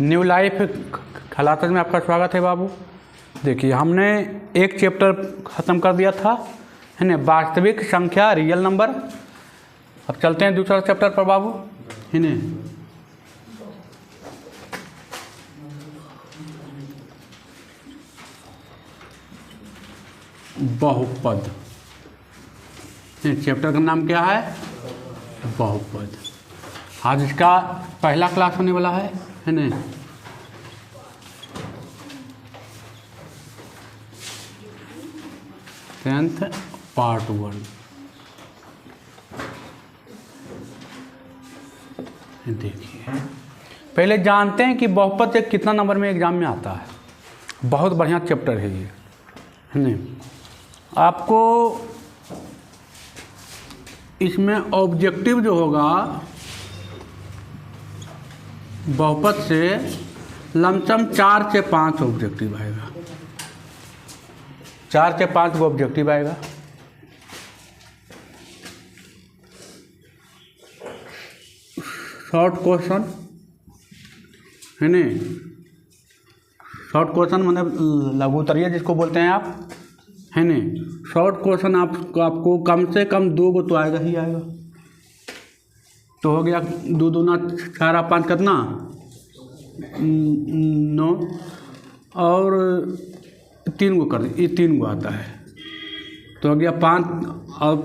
New life classes में आपका स्वागत है बाबू। देखिए हमने एक चैप्टर ख़त्म कर दिया था, है ना, वास्तविक संख्या रियल नंबर। अब चलते हैं दूसरा चैप्टर पर बाबू, है ना। बहुपद। चैप्टर का नाम क्या है? बहुपद। आज इसका पहला क्लास होने वाला है ना। Tenth part 1। देखिए पहले जानते हैं कि बहुपद से कितना नंबर में एग्जाम में आता है। बहुत बढ़िया चैप्टर है ये, है ना। आपको इसमें ऑब्जेक्टिव जो होगा बहुपद से लमसम 4 से 5 ऑब्जेक्टिव आएगा। 4 से 5 को ऑब्जेक्टिव आएगा। शॉर्ट क्वेश्चन, है ना। शॉर्ट क्वेश्चन मतलब लघु उत्तरीय जिसको बोलते हैं आप, है ना। शॉर्ट क्वेश्चन आपको कम से कम 2 गो तो आएगा ही आएगा। तो हो गया 2 दूना 4 5 कितना 9 और 3 गो कर दे, ये 3 गो आता है। तो हो गया 5 और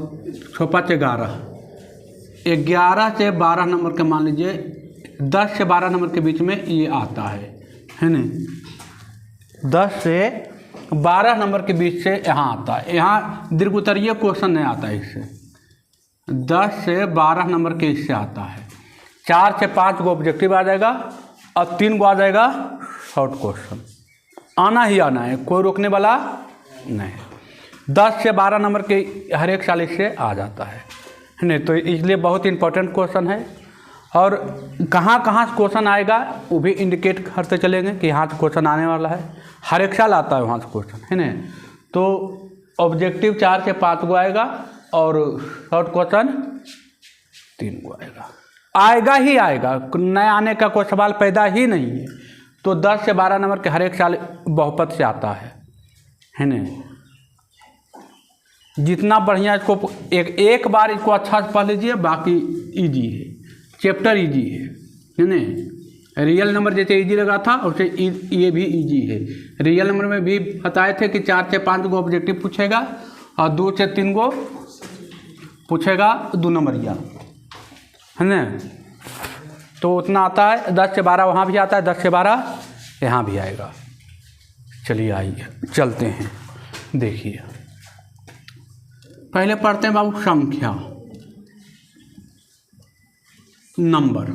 6 5 11। 11 से 12 नंबर के मान लीजिए 10 से 12 नंबर के बीच में ये आता है ना। 10 से 12 नंबर के बीच से यहाँ आता है। यहाँ दीर्घ उत्तरीय क्वेश्चन नहीं आता है इससे। 10 से 12 नंबर के इससे आता है। 4 से 5 को ऑब्जेक्टिव आ जाएगा और 3 को आ जाएगा शॉर्ट क्वेश्चन। आना ही आना है, कोई रोकने वाला नहीं। 10 से 12 नंबर के हर एक साल इससे आ जाता है नहीं। तो इसलिए बहुत इंपॉर्टेंट क्वेश्चन है। और कहाँ कहाँ से क्वेश्चन आएगा वो भी इंडिकेट करते चलेंगे कि यहाँ से क्वेश्चन आने वाला है। हर एक साल आता है वहाँ से क्वेश्चन, है ना। तो ऑब्जेक्टिव 4 से 5 को आएगा और शॉर्ट क्वेश्चन 3 को आएगा। आएगा ही आएगा, नए आने का कोई सवाल पैदा ही नहीं है। तो 10 से 12 नंबर के हर एक साल बहुपद से आता है ना। जितना बढ़िया इसको एक बार इसको अच्छा से पढ़ लीजिए, बाकी इजी है, चैप्टर इजी है ना। रियल नंबर जैसे इजी लगा था उससे ये भी इजी है। रियल नंबर में भी बताए थे कि 4 से 5 को ऑब्जेक्टिव पूछेगा और 2 से 3 को पूछेगा 2 नंबरिया, है ना। तो उतना आता है। 10 से 12 वहाँ भी आता है, 10 से 12 यहाँ भी आएगा। चलिए आइए चलते हैं। देखिए पहले पढ़ते हैं बाबू संख्या, नंबर।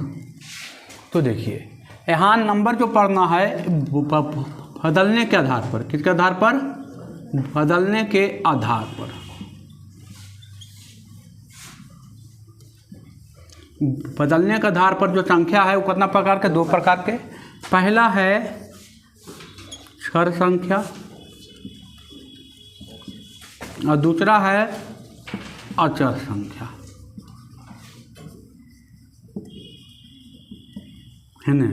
तो देखिए यहाँ नंबर जो पढ़ना है बदलने के आधार पर। किसके आधार पर? बदलने के आधार पर। बदलने के आधार पर जो संख्या है वो कितना प्रकार के? 2 प्रकार के। पहला है क्षर संख्या और दूसरा है अचर संख्या, है ना।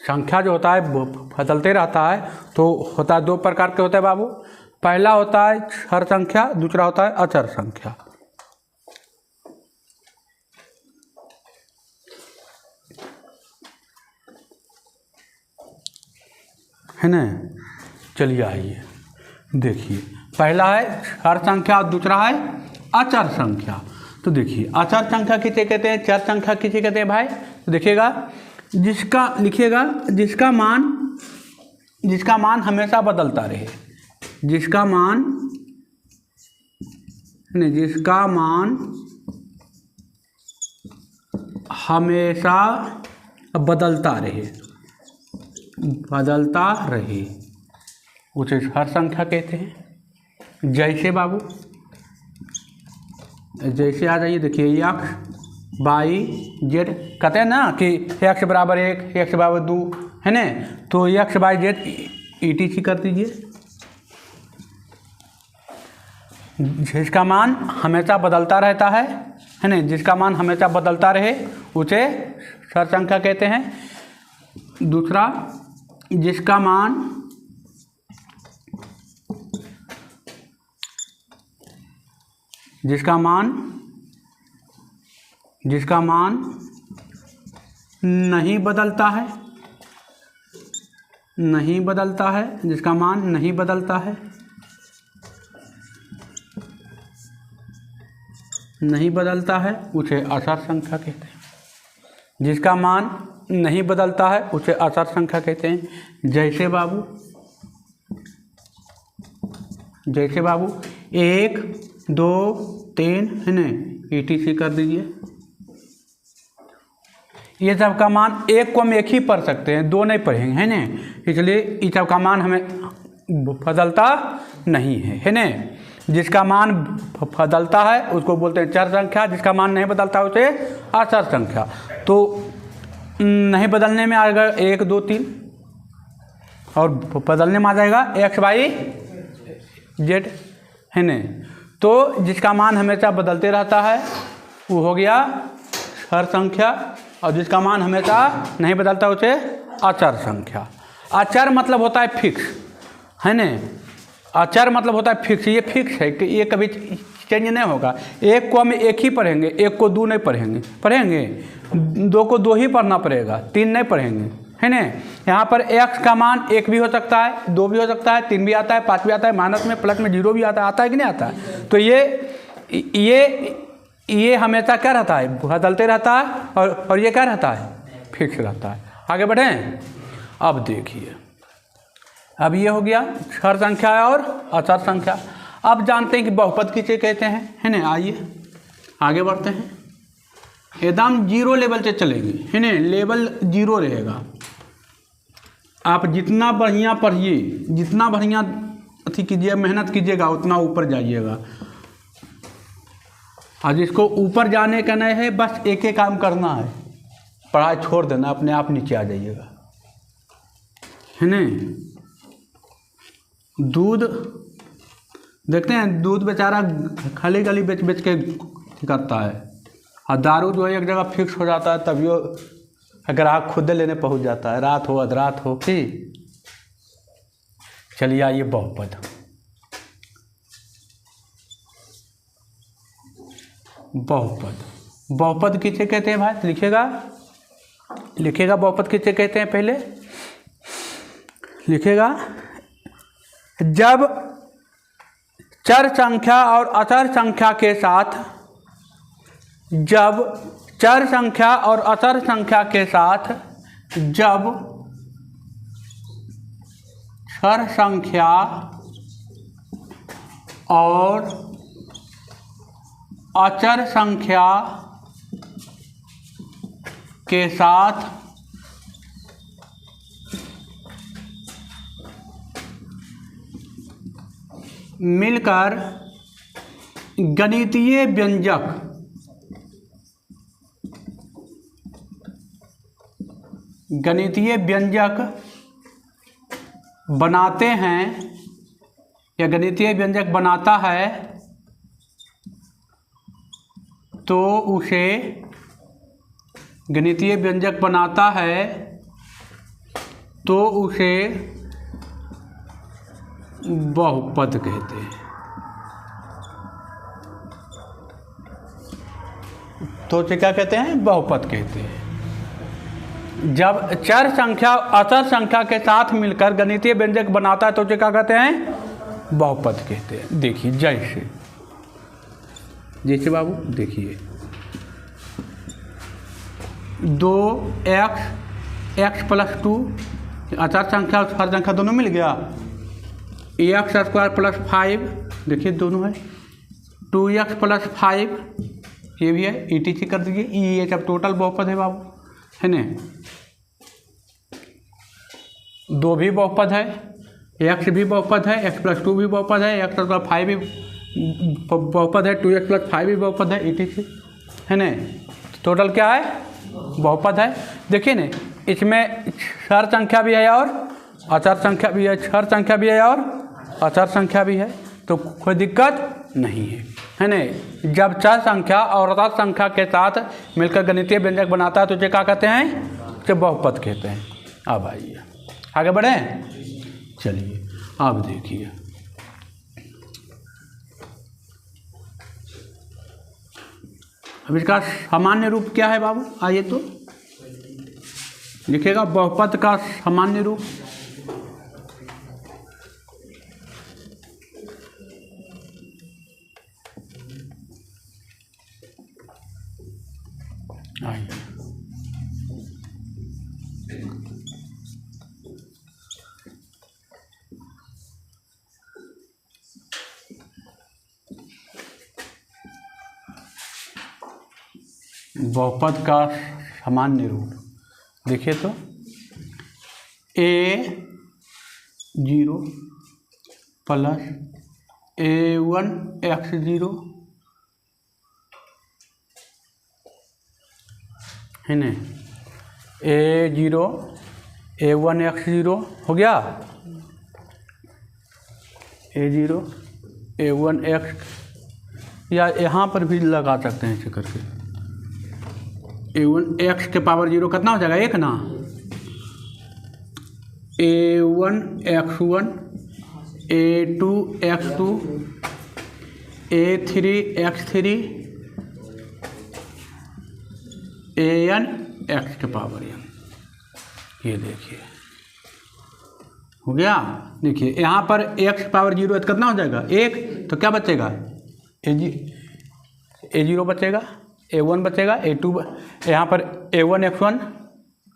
संख्या जो होता है बदलते रहता है। तो होता है 2 प्रकार के होते हैं बाबू। पहला होता है क्षर संख्या, दूसरा होता है अचर संख्या। है ना। चलिए आइए देखिए, पहला है क्षर संख्या और दूसरा है अचर संख्या। तो देखिए अचर संख्या किसे कहते हैं, चर संख्या किसे कहते हैं भाई? तो देखिएगा जिसका लिखिएगा जिसका मान हमेशा बदलता रहे। जिसका मान हमेशा बदलता रहे उसे क्षर संख्या कहते हैं। जैसे बाबू जैसे आ जाइए, देखिए एक्स वाई जेड कहते हैं ना कि एक्स बराबर 1, एक्स बराबर 2, है ना। तो एक्स वाई जेड ETC कर दीजिए। जिसका मान हमेशा बदलता रहता है ना, जिसका मान हमेशा बदलता रहे उसे क्षर संख्या कहते हैं। दूसरा, जिसका मान नहीं बदलता है, जिसका मान नहीं बदलता है उसे अचर संख्या कहते हैं। जिसका मान नहीं बदलता है उसे अचर संख्या कहते हैं। जैसे बाबू 1 2 3 है ना, ETC कर दीजिए। ये सब का मान एक को हम एक ही पढ़ सकते हैं, दो नहीं पढ़ेंगे, है ना, इसलिए इस सब का मान हमें बदलता नहीं है ना। जिसका मान बदलता है उसको बोलते हैं चर संख्या, जिसका मान नहीं बदलता उसे अचर संख्या। तो नहीं बदलने में आ जाएगा 1 2 3 और बदलने में आ जाएगा XYZ, है ना। तो जिसका मान हमेशा बदलते रहता है वो हो गया क्षर संख्या, और जिसका मान हमेशा नहीं बदलता उसे अचर संख्या। अचर मतलब होता है फिक्स, है ना। अचर मतलब होता है फिक्स, ये फिक्स है कि ये कभी चेंज नहीं होगा। एक को हम एक ही पढ़ेंगे, एक को दो नहीं पढ़ेंगे, दो को दो ही पढ़ना पड़ेगा, तीन नहीं पढ़ेंगे, है ना। यहाँ पर x का मान 1 भी हो सकता है, 2 भी हो सकता है, 3 भी आता है, 5 भी आता है, माइनस में प्लस में 0 भी आता है कि नहीं आता है। तो ये हमेशा क्या रहता है, बदलते रहता है, और ये क्या रहता है, फिक्स रहता है। आगे बढ़ें। अब देखिए, अब ये हो गया क्षर संख्या और अचर संख्या। अब जानते हैं कि बहुपद किसे कहते हैं, है ना। आइए आगे बढ़ते हैं। एकदम 0 लेवल से चलेंगे, है ना, लेवल 0 रहेगा। आप जितना बढ़िया पढ़िए, जितना बढ़िया अथी कीजिए, मेहनत कीजिएगा, उतना ऊपर जाइएगा। और जिसको ऊपर जाने का नहीं है, बस एक ही काम करना है, पढ़ाई छोड़ देना, अपने आप नीचे आ जाइएगा, है ना। दूध देखते हैं, दूध बेचारा खाली गली बेच के करता है, और दारू जो है एक जगह फिक्स हो जाता है, तभी अगर आप खुद लेने पहुंच जाता है, रात हो अधरात हो कि। चलिए आइए बहुपद किसे कहते हैं भाई, लिखेगा बहुपद किसे कहते हैं, पहले लिखेगा। जब चर संख्या और अचर संख्या के साथ, जब चर संख्या और अचर संख्या के साथ, जब क्षर संख्या और अचर संख्या के साथ मिलकर गणितीय व्यंजक बनाते हैं, या गणितीय व्यंजक बनाता है, तो उसे गणितीय व्यंजक बनाता है तो उसे बहुपद कहते हैं। तो उसे क्या कहते हैं, बहुपद कहते हैं। जब चर संख्या अचर संख्या के साथ मिलकर गणितीय व्यंजक बनाता है तो उसे क्या कहते हैं, बहुपद कहते हैं। देखिए जैसे बाबू देखिए, 2x + 2 अचर संख्या और क्षर संख्या दोनों मिल गया। x² + 5 देखिए दोनों है, 2x + 5 ये भी है, ETC कर दीजिए। ये सब टोटल बहुपद है बाबू, है ना। 2 भी बहुपद है, x भी बहुपद है, x + 2 भी बहुपद है, x + 5 भी बहुपद है, 2x + 5 भी बहुपद है, ETC, है ना। टोटल क्या है, बहुपद है। देखिए ना, इसमें क्षर संख्या भी है और अचर संख्या भी है, क्षर संख्या भी है और अचर संख्या भी है, तो कोई दिक्कत नहीं है। है ना। जब चर संख्या और अर्थात संख्या के साथ मिलकर गणितीय व्यंजक बनाता है तो उसे क्या कहते हैं, उसे बहुपद कहते हैं। अब आइए आगे बढ़े, चलिए अब देखिए अब इसका सामान्य रूप क्या है बाबू, आइए तो लिखेगा बहुपद का सामान्य रूप। आइए बहुपद का सामान्य रूप देखिए तो a0 प्लस a1x0 है न, a0 a1x0 हो गया, a0 a1x, या यहाँ पर भी लगा सकते हैं ऐसे करके, a1x के पावर 0 कितना हो जाएगा, एक ना, a1x1 a2x2 a3x3 an x के पावर n, ये देखिए हो गया। देखिए यहाँ पर x पावर 0 है तो कितना हो जाएगा, एक, तो क्या बचेगा, a0 बचेगा, a1 बचेगा, a2, यहाँ पर a1x1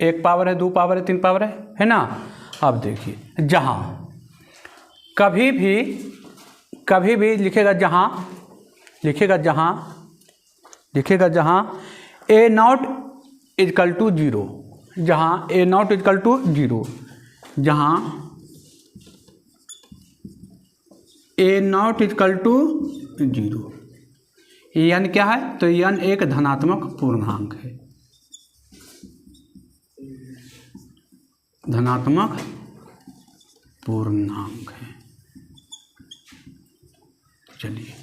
एक पावर है, दो पावर है, तीन पावर है ना। अब देखिए जहाँ कभी भी लिखेगा जहाँ a नॉट इक्वल टू 0, जहाँ a नॉट इक्वल टू 0, जहाँ a not equal to 0, n क्या है, तो n एक धनात्मक पूर्णांक है, धनात्मक पूर्णांक है। चलिए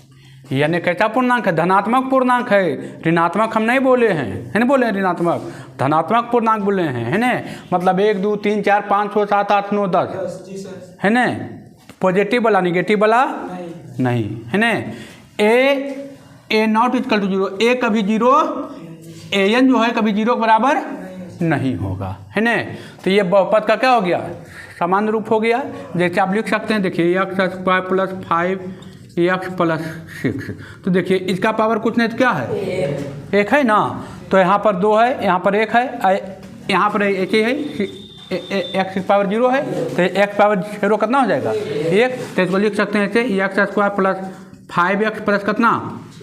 n एक कैसा पूर्णांक है, धनात्मक पूर्णांक है, ऋणात्मक हम नहीं बोले हैं, है ना, बोले ऋणात्मक, धनात्मक पूर्णांक बोले हैं, है ना। मतलब 1 2 3 4 5 6 7 8 9 10 है ना, पॉजिटिव वाला निगेटिव वाला नहीं, है ना। ए नॉट इक्वल टू 0, ए कभी 0, an जो है कभी 0 के बराबर नहीं होगा, है ना। तो ये बहुपद का क्या हो गया, सामान्य रूप हो गया। जैसे आप लिख सकते हैं, देखिए x² प्लस 5x प्लस 6, तो देखिए इसका पावर कुछ नहीं तो क्या है, एक है ना, तो यहाँ पर 2 है, यहाँ पर 1 है, यहाँ पर एक ही है, x पावर 0 है, तो x पावर 0 कितना हो जाएगा, 1, तो इसको लिख सकते हैं ऐसे x² प्लस 5x प्लस कितना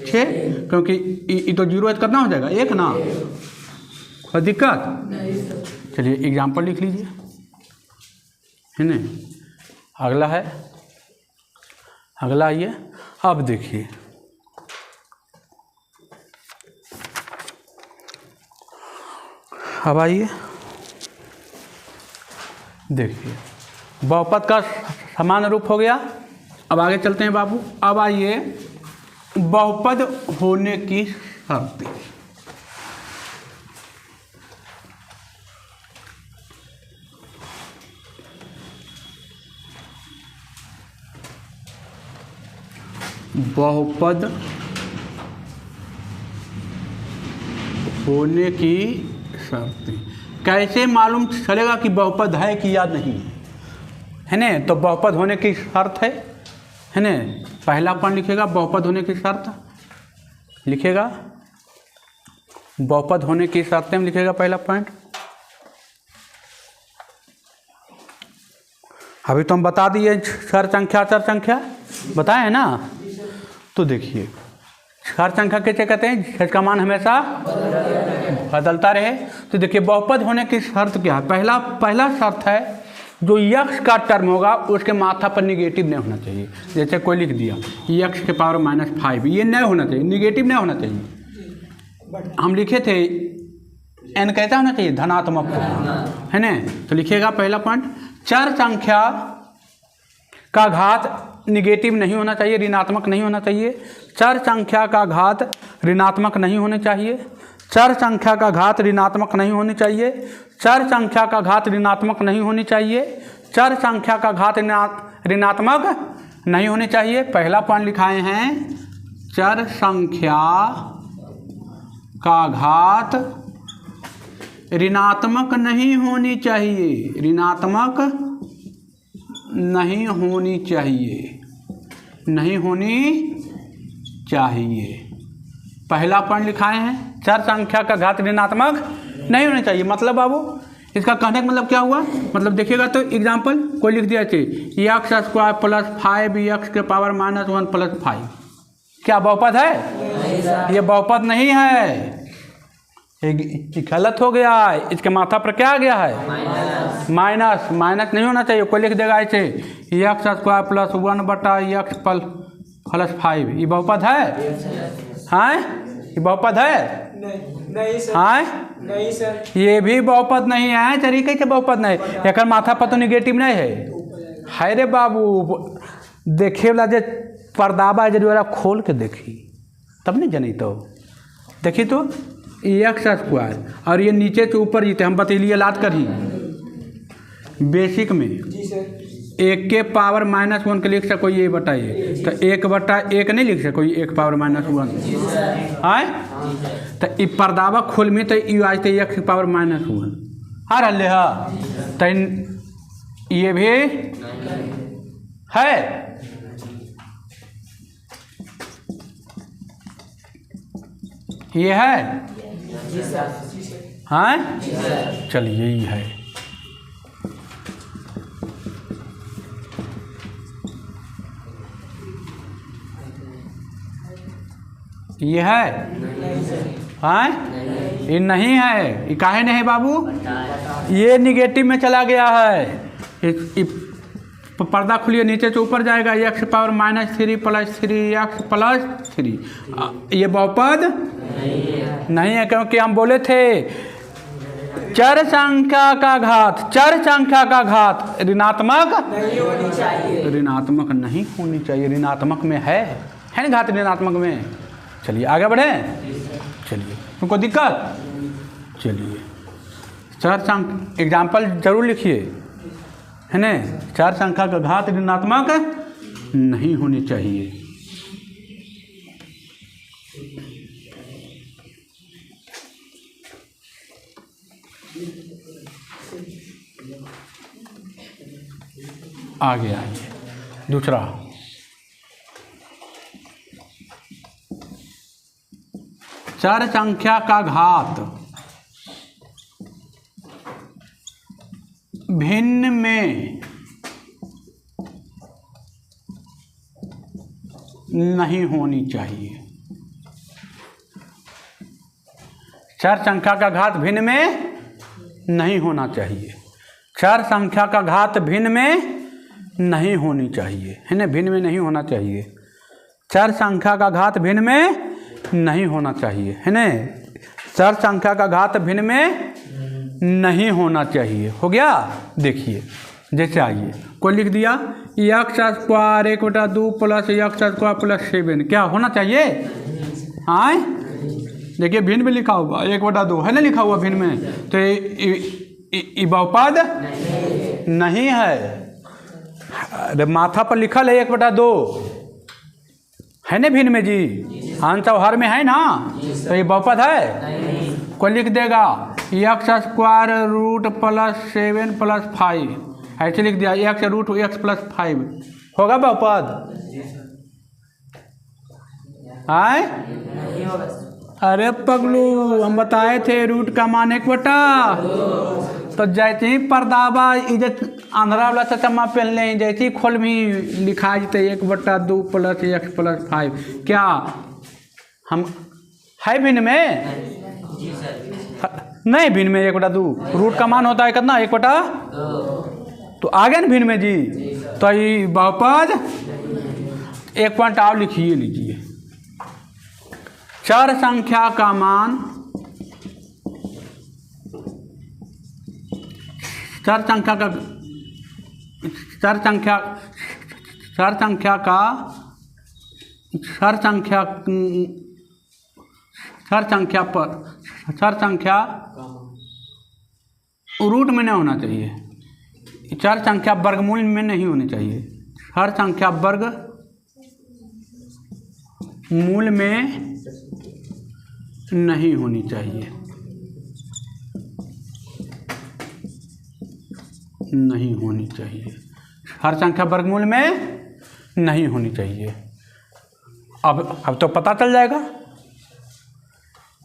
6, क्योंकि ये तो 0 है तो कितना हो जाएगा, 1 ना, कोई दिक्कत। चलिए एग्जाम्पल लिख लीजिए, है ना। अगला आइए, अब देखिए अब आइए देखिए बहुपद का समान रूप हो गया। अब आगे चलते हैं बाबू, अब आइए बहुपद होने की शर्तें। बहुपद होने की शर्तें कैसे मालूम चलेगा कि बहुपद है कि या नहीं है ना। तो बहुपद होने की शर्त है ना, पहला पॉइंट लिखेगा बहुपद होने की शर्त, लिखेगा बहुपद होने की शर्तें में लिखेगा पहला पॉइंट। अभी तो हम बता दिए चर संख्या बताए ना। तो देखिए चर संख्या कैसे कहते हैं, जिसका मान हमेशा बदलता रहे। तो देखिए बहुपद होने की शर्त क्या है, पहला शर्त है जो यक्स का टर्म होगा उसके माथा पर निगेटिव नहीं होना चाहिए। जैसे कोई लिख दिया यक्स के पावर -5, ये नहीं होना चाहिए, निगेटिव नहीं होना चाहिए। हम लिखे थे एन कैसा होना चाहिए, धनात्मक है ना। तो लिखिएगा पहला पॉइंट, चर संख्या का घात निगेटिव नहीं होना चाहिए, ऋणात्मक नहीं होना चाहिए। चर संख्या का घात ऋणात्मक नहीं होने चाहिए। चर संख्या का घात ऋणात्मक नहीं होनी चाहिए। चर संख्या का घात ऋणात्मक नहीं होनी चाहिए। चर संख्या का घात ऋणात्मक नहीं होनी चाहिए। पहला पॉइंट लिखाए हैं, चर संख्या का घात ऋणात्मक नहीं होनी चाहिए, ऋणात्मक नहीं होनी चाहिए, नहीं होनी चाहिए। पहला पॉइंट लिखाए हैं, चर संख्या का घात ऋणात्मक नहीं होनी चाहिए। मतलब बाबू इसका कहने का मतलब क्या हुआ, मतलब देखिएगा तो एग्जाम्पल कोई लिख दिया चाहिए एक्स स्क्वायर प्लस 5 एक्स के पावर -1 प्लस 5, क्या बहुपद है? ये बहुपद नहीं है, ये गलत हो गया है। इसके माथा पर क्या आ गया है? माइनस। माइनस नहीं होना चाहिए। कोई लिख देगा ऐसे x square plus 1/x plus 5, ये बहुपद है? हाँ, ये बहुपद है? नहीं सर। हाँ, नहीं सर, ये भी बहुपद नहीं है। तरीके से बहुपद नहीं, एक माथा पर तो निगेटिव नहीं है रे बाबू। देखे वाला जे पर्दाबा जरा खोल के देखी तब नहीं जानी। तो देखी तो एक्स स्क्वायर और ये नीचे से ऊपर जीते हम बतैलिए लाद कर ही बेसिक में जी सर। 1 के पावर -1 के लिख सको, ये बताइए तो 1/1 नहीं लिख सको, 1 पावर -1 आए तो ई पर्दावा खोल में तो यू आज तो x के पावर -1 आ रहा है। तो ये भी है, ये है हाँ, चलिए यही है। ये है हाँ, ये नहीं है। ये काहे नहीं है बाबू? ये निगेटिव में चला गया है। पर्दा खुलिए, नीचे से ऊपर जाएगा x power -3 plus 3x plus 3। ये बहुपद नहीं है, क्योंकि हम बोले थे चर संख्या का घात, चर संख्या का घात ऋणात्मक नहीं होनी चाहिए, ऋणात्मक नहीं होनी चाहिए। ऋणात्मक में है ना घात ऋणात्मक में। चलिए आगे बढ़े, चलिए तुमको दिक्कत, चलिए चर संख्या एग्जाम्पल जरूर लिखिए है ना। चार संख्या का घात ऋणात्मक नहीं होनी चाहिए। आगे आइए दूसरा, चर संख्या का घात भिन्न में नहीं होनी चाहिए। चर संख्या का घात भिन्न में नहीं होना चाहिए। चर संख्या का घात भिन्न में नहीं होनी चाहिए है ना, भिन्न में नहीं होना चाहिए। चर संख्या का घात भिन्न में नहीं होना चाहिए है ना। चर संख्या का घात भिन्न में नहीं होना चाहिए। हो गया। देखिए जैसे आइए कोई लिख दिया x square 1/2 plus x square plus 7, क्या होना चाहिए? हाँ देखिए भिन्न में लिखा हुआ 1/2 है ना, लिखा हुआ भिन्न में, तो ये बहुपद नहीं है। अरे माथा पर लिखल है 1/2 है ना भिन्न में जी, आंसर हर में है ना, तो ये बहुपद है। कोई लिख देगा x square root plus 7 plus 5, ऐसे लिख दिया एक्स रूट एक्स प्लस 5, होगा बहुपद? आए अरे पगलू हम बताए थे रूट का मान 1/, तो जैसे ही पर्दावा इज्जत आंध्रा वाला चमा पहन लें, जैसे ही खोल में लिखा जाते 1/2 प्लस एक्स प्लस 5, क्या हम है भिन्न में? नहीं भिन्न में 1/2 रूट का मान होता है कितना 1/2, तो आ गया ना भिन्न में जी। तो ये बहुपद एक पॉइंट आप लिखिए लीजिए, चर संख्या का मान, चर संख्या चर संख्या रूट में नहीं होना चाहिए, चर संख्या वर्गमूल में नहीं होनी चाहिए, चर संख्या वर्गमूल में नहीं होनी चाहिए, नहीं होनी चाहिए, हर संख्या वर्गमूल में नहीं होनी चाहिए। अब तो पता चल जाएगा,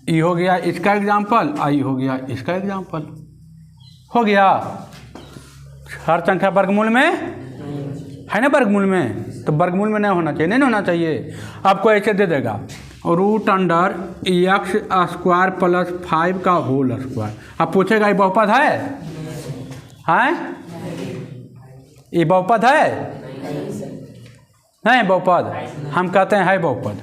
ये हो गया इसका एग्जाम्पल, आई हो गया इसका एग्जाम्पल, हो गया। हर संख्या वर्गमूल में है ना, वर्गमूल में, तो वर्गमूल में नहीं होना चाहिए, नहीं होना चाहिए। आपको ऐसे दे देगा root under x square plus 5 का होल स्क्वायर। अब पूछेगा ये बहुपद है? ये बहुपद है? नहीं बहुपद, हम कहते हैं है बहुपद।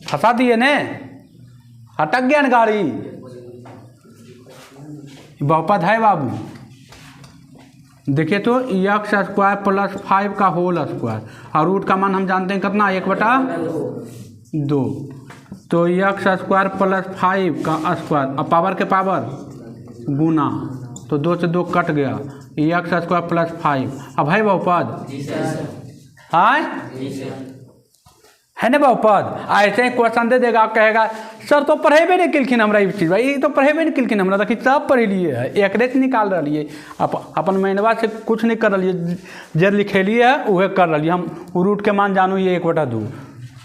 फंसा दिए ने, अटक गया न गाड़ी। बहुपद है बाबू, देखिए तो एक्स स्क्वायर प्लस 5 का होल स्क्वायर, और रूट का मान हम जानते हैं कितना, 1/2। तो एक्स स्क्वायर प्लस 5 का स्क्वायर, अब पावर के पावर गुना, तो 2 से 2 कट गया, एक्स स्क्वायर प्लस 5। अब है बहुपद? है ना बहुपद? ऐसे ही क्वेश्चन दे देगा, कहेगा सर तो पढ़ेबे नहीं किलखिन हमरा ये चीज़, भाई तो पढ़ेबे नहीं किलखिन हमरा, देखिए सब पढ़ लिए है, एक रेट निकाल रही है, अपन महीनवा से कुछ नहीं कर रही है, जे लिखेलिए है वह कर रही है। हम रूट के मान जानू ये 1/2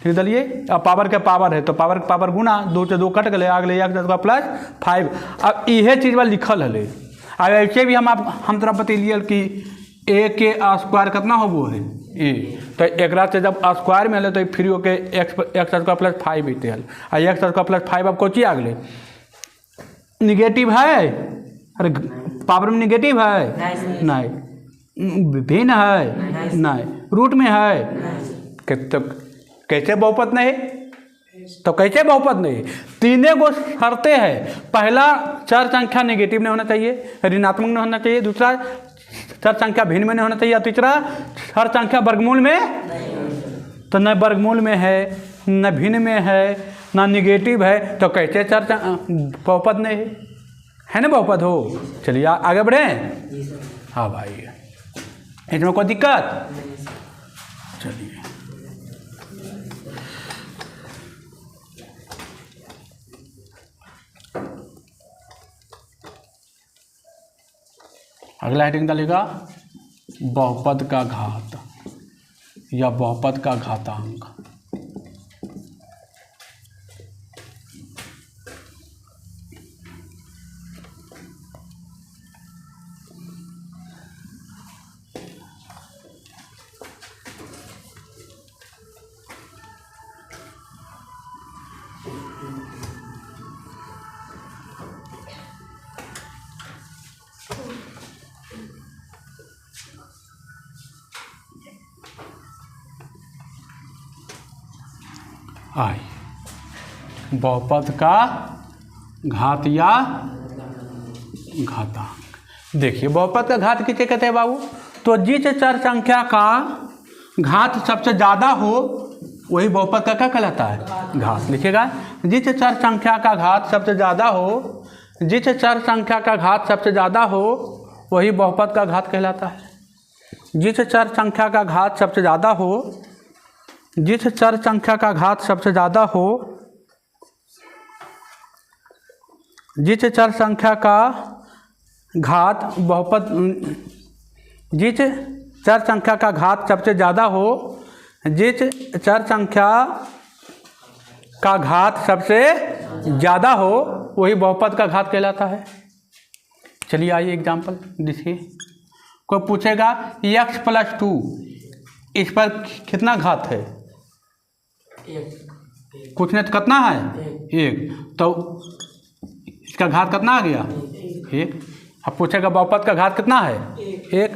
ठीक दिलिए। अब पावर के पावर है तो पावर के पावर गुना, 2 से 2 कट गए, अगले एक्स स्क्वायर प्लस 5। अब इहे चीज़ बा लिखल है। अब ऐसे भी हम तरफ बतलिए कि ए के स्क्वायर कितना होबो है ए, तो एक से जब स्क्वायर में हले तो फ्री होके एक्स स्क्वायर प्लस 5 बीते हल, आ एक्स स्क्वायर प्लस 5 अब कोची आ गए निगेटिव है, अरे पावर में निगेटिव है नहीं, भिन्न है नहीं, रूट में है, तो कैसे बहुपद नहीं? तो कैसे बहुपद नहीं? तीनों गो शर्तें हैं। पहला चर संख्या नेगेटिव नहीं होना चाहिए, ऋणात्मक नहीं होना चाहिए, दूसरा चर संख्या भिन्न में नहीं होना चाहिए, तीसरा चर संख्या वर्गमूल में, तो न वर्गमूल में है, न भिन्न में है, न निगेटिव है, तो कैसे चर बहुपद नहीं है ना बहुपद हो। चलिए आगे बढ़े। हाँ भाई, इसमें कोई दिक्कत? चलिए अगला हेडिंग डालेगा बहुपद का घात या बहुपद का घातांक। आई बहुपद का घात या घातांक। देखिए बहुपद का घात किसे कहते हैं बाबू? तो जिस चर संख्या का घात सबसे ज़्यादा हो वही बहुपद का क्या कहलाता है? घात। लिखिएगा, जिस चर संख्या का घात सबसे ज़्यादा हो, जिस चर संख्या का घात सबसे ज़्यादा हो वही बहुपद का घात कहलाता है। जिस चर संख्या का घात सबसे ज़्यादा हो, जिस चर संख्या का घात सबसे ज़्यादा हो, जिस चर संख्या का घात बहुपद, जिस चर संख्या का घात सबसे ज़्यादा हो, जिस चर संख्या का घात सबसे ज़्यादा हो वही बहुपद का घात कहलाता है। चलिए आइए एग्जाम्पल देखिए। कोई पूछेगा x + 2, इस पर कितना घात है? कुछ नहीं तो कितना है? 1, तो इसका घात कितना आ गया? 1। अब पूछेगा बहुपद का घात कितना है? 1।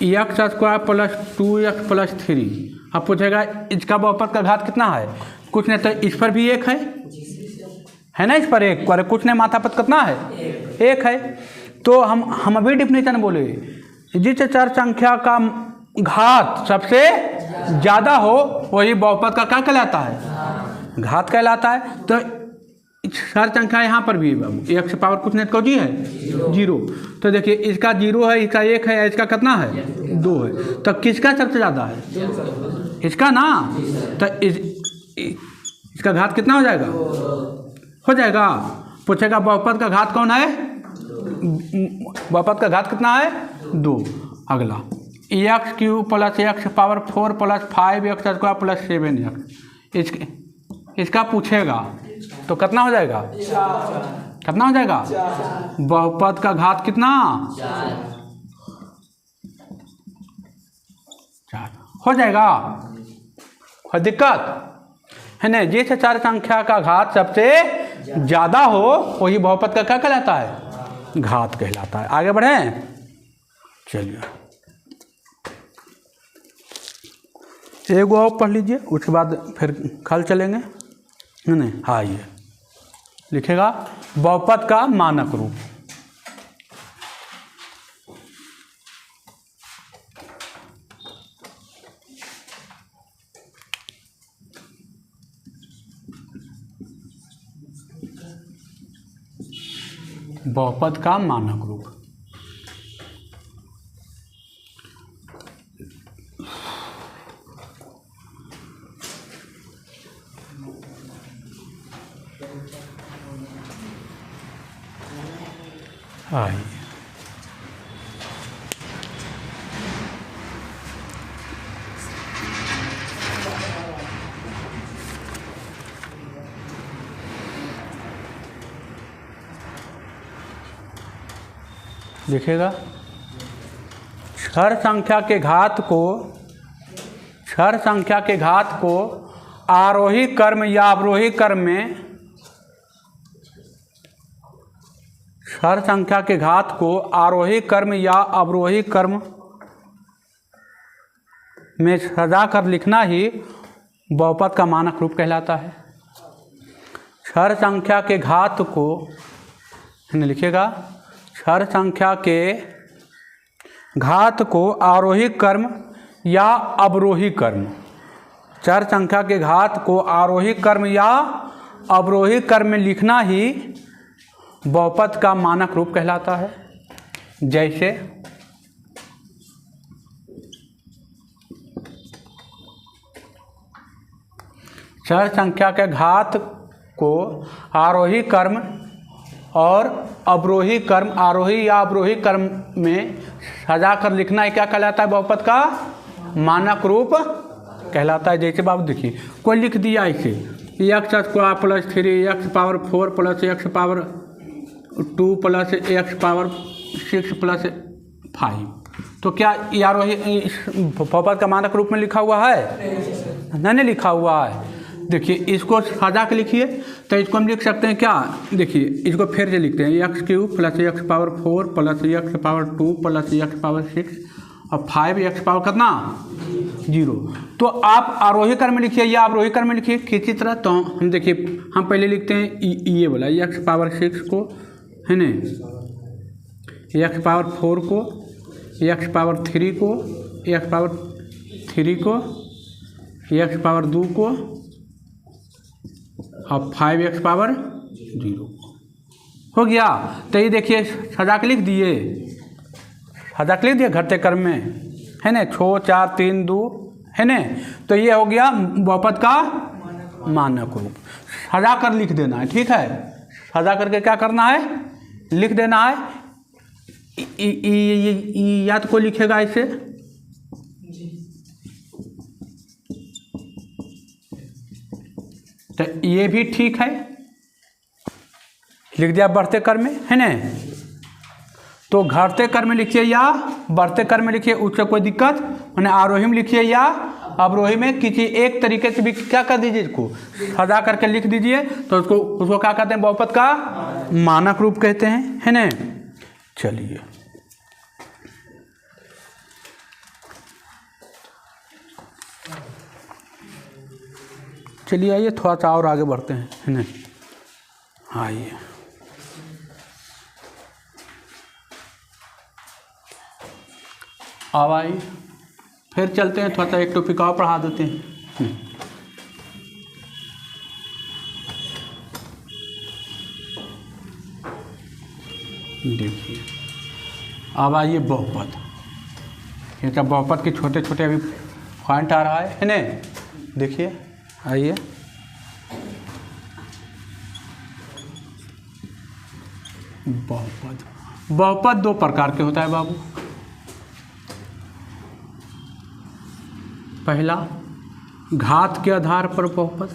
x² + 2x + 3। अब पूछेगा इसका बहुपद का घात कितना है? कुछ नहीं तो इस पर भी 1 है ना, इस पर 1, कुछ नहीं, माथा पद कितना है? 1 है। तो हम अभी डिफिनेशन बोले जिस चर संख्या का घात सबसे ज़्यादा हो वही बहुपद का क्या कहलाता है? घात कहलाता है। तो चर संख्या यहाँ पर भी एक्स पावर कुछ नहीं जी है 0। तो देखिए इसका 0 है, इसका 1 है, इसका कितना है 2 है। तो किसका सबसे ज़्यादा है? इसका ना। तो इसका घात कितना हो जाएगा? हो जाएगा। पूछेगा बहुपद का घात कौन है? बहुपद का घात कितना है? 2। अगला x³ + x power 4 + 5x² + 7x। इसका पूछेगा तो कितना हो जाएगा? कितना हो जाएगा? बहुपद का घात कितना? 4 हो जाएगा। और दिक्कत है ना, जिस चर संख्या का घात सबसे ज़्यादा हो वही बहुपद का क्या कहलाता है? घात कहलाता है। आगे बढ़ें, चलिए एगो और पढ़ लीजिए, उसके बाद फिर कल चलेंगे, है ना। हाँ, ये लिखेगा बहुपद का मानक रूप। बहुपद का मानक रूप। आइए लिखेगा क्षर संख्या के घात को आरोही क्रम या अवरोही क्रम में, क्षर संख्या के घात को आरोही क्रम या अवरोही क्रम में सजा कर लिखना ही बहुपद का मानक रूप कहलाता है। क्षर संख्या के घात को लिखेगा, क्षर संख्या के घात को आरोही क्रम या अवरोही क्रम, चर संख्या के घात को आरोही क्रम या अवरोही क्रम में लिखना ही बहुपद का मानक रूप कहलाता है। जैसे चर संख्या के घात को आरोही क्रम और अवरोही क्रम, आरोही या अवरोही क्रम में सजा कर लिखना ही क्या कहलाता है? बहुपद का मानक रूप कहलाता है। जैसे बाबू देखिए, कोई लिख दिया इसे x² + 3x power 4 + x power 2 + x power 6 + 5, तो क्या ये आरोही बहुपद का मानक रूप में लिखा हुआ है? नहीं लिखा हुआ है। देखिए इसको सजा के लिखिए तो इसको हम लिख सकते हैं क्या? देखिए इसको फिर से लिखते हैं x³ + x power 4 + x power 2 + x power 6 और 5x पावर कितना? 0। तो आप आरोही क्रम में लिखिए या अवरोही क्रम में लिखिए किसी तरह। तो हम देखिए, हम पहले लिखते हैं ये बोला x पावर 6 को, है ना, x पावर 4 को, x पावर 3 को, x पावर 3 को, x पावर 2 को और 5x पावर 0 हो गया। तो ये देखिए सजा के लिख दिए, सजा के लिख दिए घटते क्रम में, है ना, 6 4 3 2, है ना। तो ये हो गया बहुपद का मानक रूप। सजा कर लिख देना है, ठीक है। सजा करके क्या करना है? लिख देना है। या तो कोई लिखेगा इसे, तो ये भी ठीक है, लिख दिया बढ़ते क्रम में, है ना। तो घटते क्रम में लिखिए या बढ़ते क्रम में लिखिए, उससे कोई दिक्कत, मैंने आरोही में लिखिए या अवरोही में, किसी एक तरीके से भी क्या कर दीजिए, इसको सजा करके लिख दीजिए। तो उसको क्या कहते हैं? बहुपद का मानक रूप कहते हैं, है ना। चलिए चलिए आइए थोड़ा सा और आगे बढ़ते हैं, है ना। आइए अब आइए फिर चलते हैं, थोड़ा सा एक टॉपिक और पढ़ा देते हैं। देखिए अब आइए बहुपद। ये तो बहुपद के छोटे छोटे अभी पॉइंट आ रहा है ना, देखिए आइए। बहुपद, बहुपद दो प्रकार के होता है बाबू। पहला घात के आधार पर बहुपद,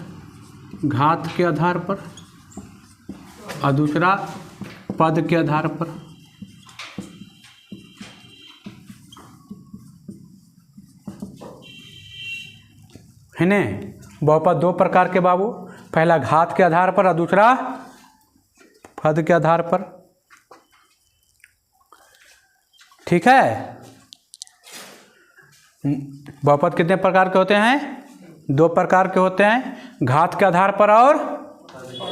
घात के आधार पर, और दूसरा पद के आधार पर। है ने, बहुपद दो प्रकार के बाबू, पहला घात के आधार पर और दूसरा पद के आधार पर। ठीक है। बहुपद कितने प्रकार के होते हैं? दो प्रकार के होते हैं, घात के आधार पर और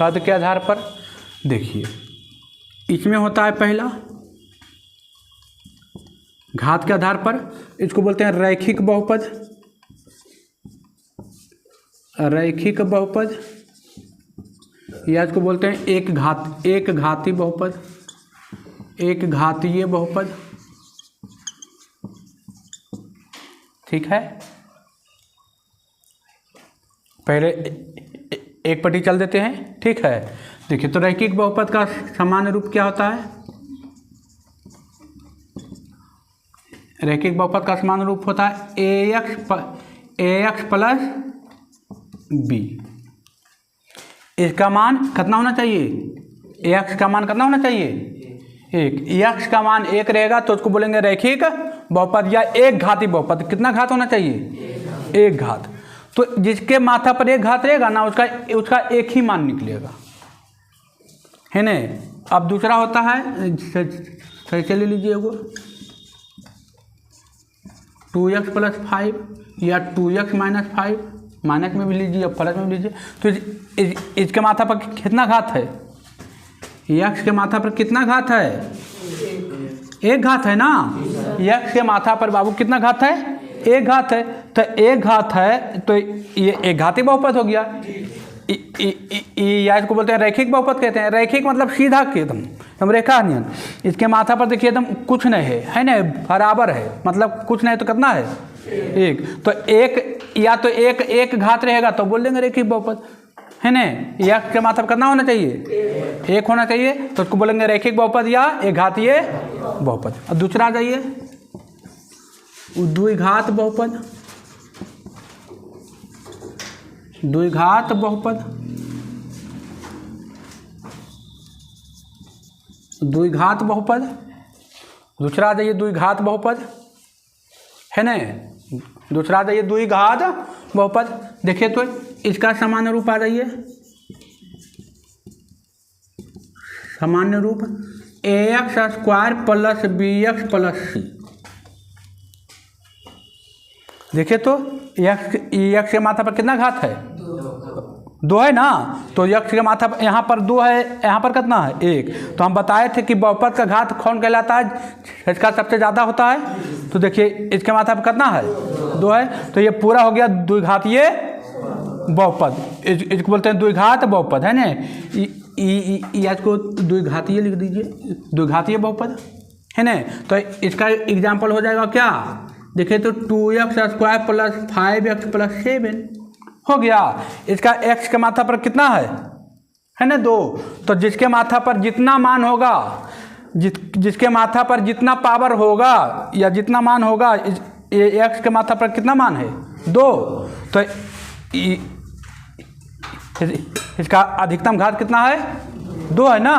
पद के आधार पर। देखिए इसमें होता है पहला घात के आधार पर, इसको बोलते हैं रैखिक बहुपद, रैखिक बहुपद, या इसको बोलते हैं एक घाती बहुपद, एक घातीय बहुपद। ठीक है। पहले एक पट्टी चल देते हैं। ठीक है। देखिए तो रैखिक बहुपद का सामान्य रूप क्या होता है? रैखिक बहुपद का सामान्य रूप होता है ax प्लस b। इसका मान कितना होना चाहिए? ax का मान कितना होना चाहिए? एक। x का मान एक रहेगा तो उसको बोलेंगे रैखिक बहुपद या एक घाती बहुपद। कितना घात होना चाहिए? एक घात। तो जिसके माथा पर एक घात रहेगा ना, उसका एक ही मान निकलेगा, है ना। अब दूसरा होता है, सही से ले लीजिए वो 2x प्लस 5 या 2x माइनस 5, माइनस में भी लीजिए और प्लस में भी लीजिए। तो इसके माथा पर कितना घात है? x के माथा पर कितना घात है? एक घात है ना। x के माथा पर बाबू कितना घात है? एक घात है। तो एक घात है तो ये एक घाती बहुपद हो गया। या इसको बोलते हैं रैखिक बहुपद कहते हैं। रैखिक मतलब सीधा एकदम रेखा नियन। इसके माथा पर देखिए एकदम कुछ नहीं है ना, बराबर है, मतलब कुछ नहीं तो कितना है? एक। तो एक या तो एक घात रहेगा तो बोल देंगे रैखिक बहुपद, है ना। x के माथा पर कितना होना चाहिए? एक होना चाहिए तो उसको बोलेंगे रैखिक बहुपद या एक घातीय बहुपद। और दूसरा आ जाइए द्विघात बहुपद, द्विघात बहुपद, द्विघात बहुपद। दूसरा आ जाइए द्विघात बहुपद, है ना। दूसरा आ जाइए द्विघात बहुपद। देखिए तो इसका सामान्य रूप आ जाइए, सामान्य रूप ax square plus bx plus c। देखिए तो x के माथा पर कितना घात है? दो है ना। तो x के माथा पर यहाँ पर 2 है, यहाँ पर कितना है? 1। तो हम बताए थे कि बहुपद का घात कौन कहलाता है? इसका सबसे ज़्यादा होता है। तो देखिए इसके माथा पर कितना है? 2 है। तो ये पूरा हो गया द्विघातीय बहुपद। इसको बोलते हैं द्विघात बहुपद, है ना। इसको द्विघातीय लिख दीजिए, द्विघातीय बहुपद, है ना। तो इसका एग्जाम्पल हो जाएगा क्या? देखिए तो 2x square plus 5x plus 7 हो गया। इसका x के माथा पर कितना है ना? 2। तो जिसके माथा पर जितना मान होगा, जिसके माथा पर जितना पावर होगा या जितना मान होगा, x के माथा पर कितना मान है? 2। तो इसका अधिकतम घात कितना है? 2 है ना।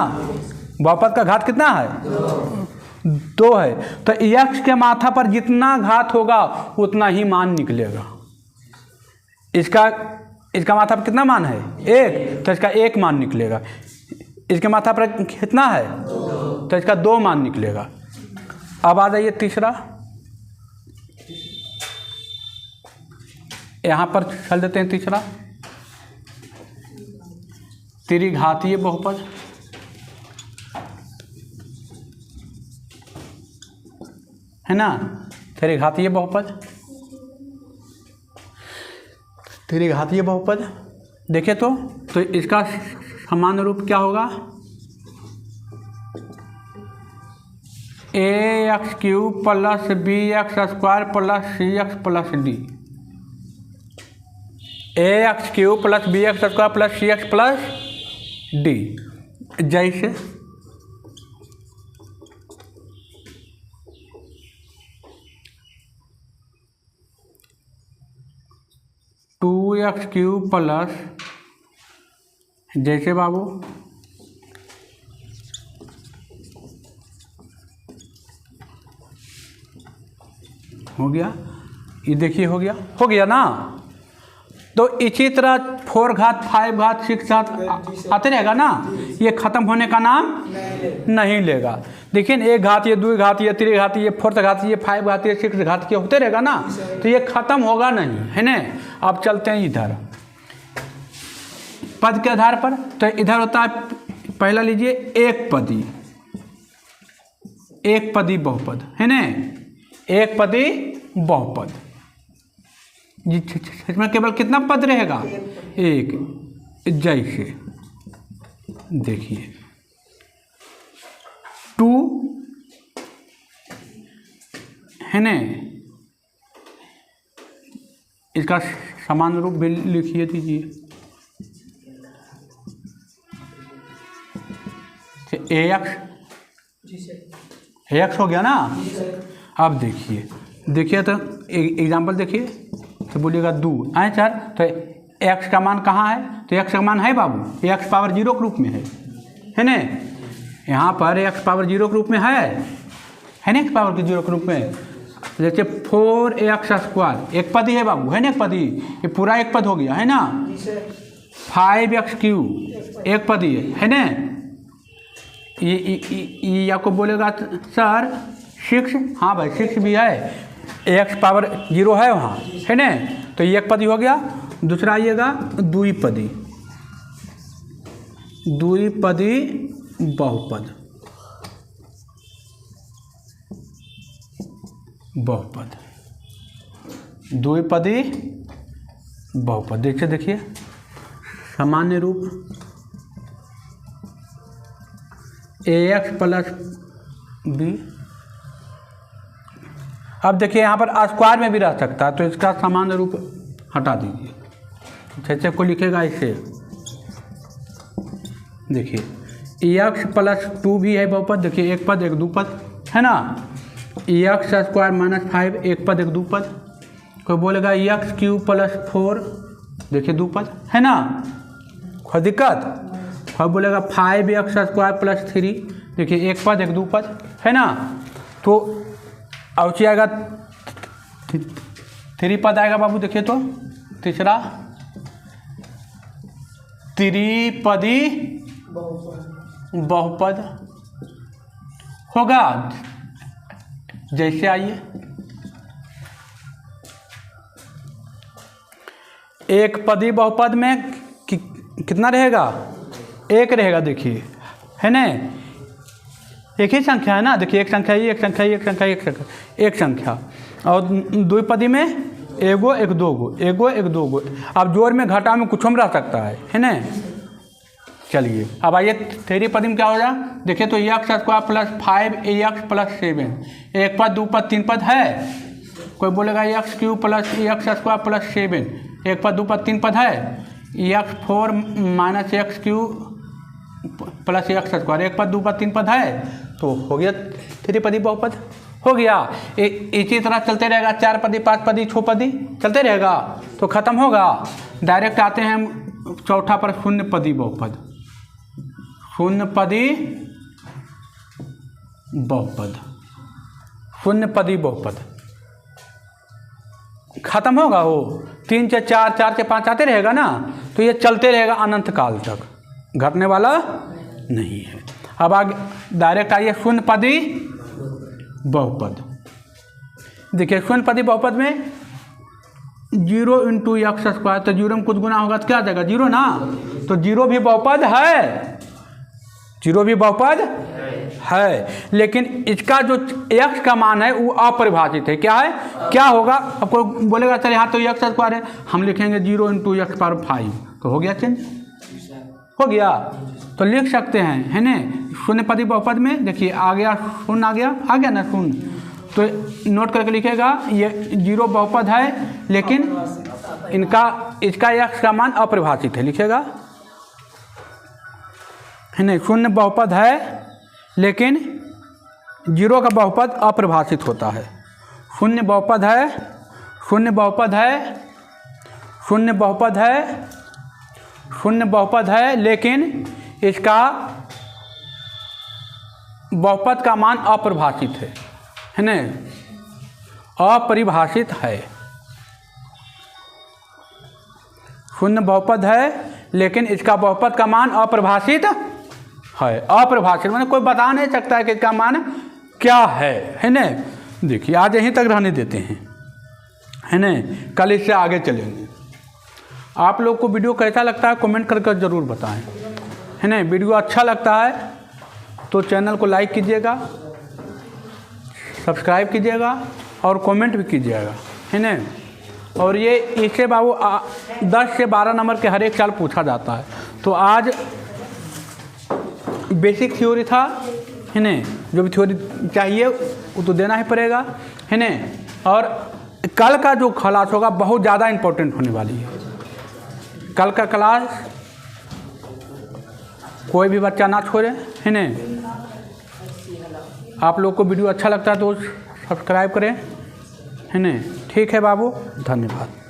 बहुपद का घात कितना है? 2 है। तो x के माथा पर जितना घात होगा उतना ही मान निकलेगा। इसका माथा पर कितना मान है? 1। तो इसका 1 मान निकलेगा। इसके माथा पर कितना है? तो इसका 2 मान निकलेगा। अब आ जाइए तीसरा, यहाँ पर चल देते हैं तीसरा, त्रिघातीय बहुपद, है ना। त्रिघातीय बहुपद, त्रिघातीय बहुपद देखें तो इसका सामान्य रूप क्या होगा? ax³ plus bx² plus cx plus d, ax³ plus bx² plus cx plus d। जैसे 2x³ प्लस, जैसे बाबू हो गया, ये देखिए हो गया ना। तो इसी तरह 4 घात 5 घात 6 घात आते रहेगा ना, ये ख़त्म होने का नाम नहीं लेगा। देखिए 1 घात, ये 2 घात, ये 3 घात, ये 4 घात, ये 5 घात, ये 6 घात के होते रहेगा ना, तो ये ख़त्म होगा नहीं, है ना। अब चलते हैं इधर पद के आधार पर। तो इधर होता है, पहला लीजिए एक पदी बहुपद, है ना, एक पदी बहुपद, इसमें केवल कितना पद रहेगा? एक। जैसे देखिए 2, है ना, इसका समान रूप भी लिखिए दीजिए। ax हो गया ना। अब देखिए तो एग्जाम्पल देखिए, तो बोलिएगा 2 आए 4, तो x का मान कहाँ है? तो x का मान है बाबू, x पावर 0 के रूप में है ना, यहाँ पर x पावर 0 के रूप में है ना, x पावर के 0 के रूप में। जैसे 4x² एक पद ही है बाबू, है ना, एक पद ही, ये पूरा एक पद हो गया, है ना। 5x³ एक पद ही है ना। ये आपको बोलेगा सर 6, हाँ भाई 6 भी है, x पावर 0 है वहाँ, है ना, तो ये एक पदी हो गया। दूसरा आइएगा द्विपदी बहुपद, द्विपदी बहुपद। देखिए सामान्य रूप ax प्लस b। अब देखिए यहाँ पर स्क्वायर में भी रह सकता है, तो इसका सामान्य रूप हटा दीजिए। जैसे को लिखेगा इसे, देखिए x प्लस 2 भी है बहुपद, देखिए एक पद एक दो पद, है ना। x² माइनस 5 एक पद एक दो पद। कोई बोलेगा x³ प्लस 4, देखिए दो पद, है ना, कोई दिक्कत। कोई बोलेगा 5x² प्लस 3, देखिए एक पद एक दो पद, है ना। तो औची आएगा 3 पद आएगा बाबू, देखिए तो तीसरा त्रिपदी बहुपद होगा। जैसे आइए एक पदी बहुपद में कितना रहेगा? एक रहेगा, देखिए, है ना, एक ही संख्या है ना, देखिए एक संख्या ही, एक संख्या ही, एक संख्या ही, एक संख्या। और द्विपदी में एगो एक दोगो, एगो एक दोगो। अब जोड़ में घटा में कुछ रह सकता है ना। चलिए अब आइए त्रिपदी में क्या हो जाए, देखिए तो x² प्लस 5ax प्लस 7, एक पद दो पद तीन पद है। कोई बोलेगा x³ प्लस x² प्लस 7, एक पद दो पद तीन पद है। x4 minus x³ plus x², एक पद दो पद तीन पद है, तो हो गया त्रिपदी बहुपद, हो गया। इसी तरह चलते रहेगा, 4 पदी 5 पदी 6 पदी चलते रहेगा, तो ख़त्म होगा। डायरेक्ट आते हैं हम चौथा पर, शून्य पदी बहुपद, शून्य पदी बहुपद, शून्य पदी बहुपद खत्म होगा। वो 3 से 4, 4 से 5 आते रहेगा ना, तो ये चलते रहेगा अनंत काल तक, घटने वाला नहीं है। अब आगे डायरेक्ट आइए शून्य पदी बहुपद। देखिए शून्य पदी बहुपद में 0 × x², तो 0 में कुछ गुना होगा तो क्या आ जाएगा? 0 ना, तो 0 भी बहुपद है, 0 भी बहुपद है, लेकिन इसका जो x का मान है वो अपरिभाषित है। क्या है, क्या होगा? आपको बोलेगा चल यहाँ तो x स्क्वायर है, हम लिखेंगे 0 × x⁵ तो हो गया चेंज, हो गया। तो लिख सकते हैं, है ना, शून्य पदी बहुपद में देखिए आ गया शून्य, आ गया ना शून्य, तो नोट करके लिखेगा ये 0 बहुपद है, लेकिन इसका x का मान अपरिभाषित है, लिखेगा, है ना। शून्य बहुपद है लेकिन 0 का बहुपद अपरिभाषित होता है। शून्य बहुपद है, शून्य बहुपद है, शून्य बहुपद है, शून्य बहुपद है, लेकिन इसका बहुपद का मान अपरिभाषित है ना, अपरिभाषित है। शून्य बहुपद है लेकिन इसका बहुपद का मान अपरिभाषित है। अपरिभाषित माने कोई बता नहीं सकता है कि इसका मान क्या है ना। देखिए आज यहीं तक रहने देते हैं, है ना, कल इससे आगे चलेंगे। आप लोग को वीडियो कैसा लगता है कमेंट करके ज़रूर बताएं, है ना। वीडियो अच्छा लगता है तो चैनल को लाइक कीजिएगा, सब्सक्राइब कीजिएगा और कमेंट भी कीजिएगा, है ना। और ये इससे बाबू 10 से 12 नंबर के हर एक साल पूछा जाता है। तो आज बेसिक थ्योरी था, है ना, जो भी थ्योरी चाहिए वो तो देना ही पड़ेगा, है ना। और कल का जो क्लास होगा बहुत ज़्यादा इम्पोर्टेंट होने वाली है। कल का क्लास कोई भी बच्चा ना छोड़े, है ना। आप लोग को वीडियो अच्छा लगता है तो सब्सक्राइब करें, है ना। ठीक है बाबू, धन्यवाद।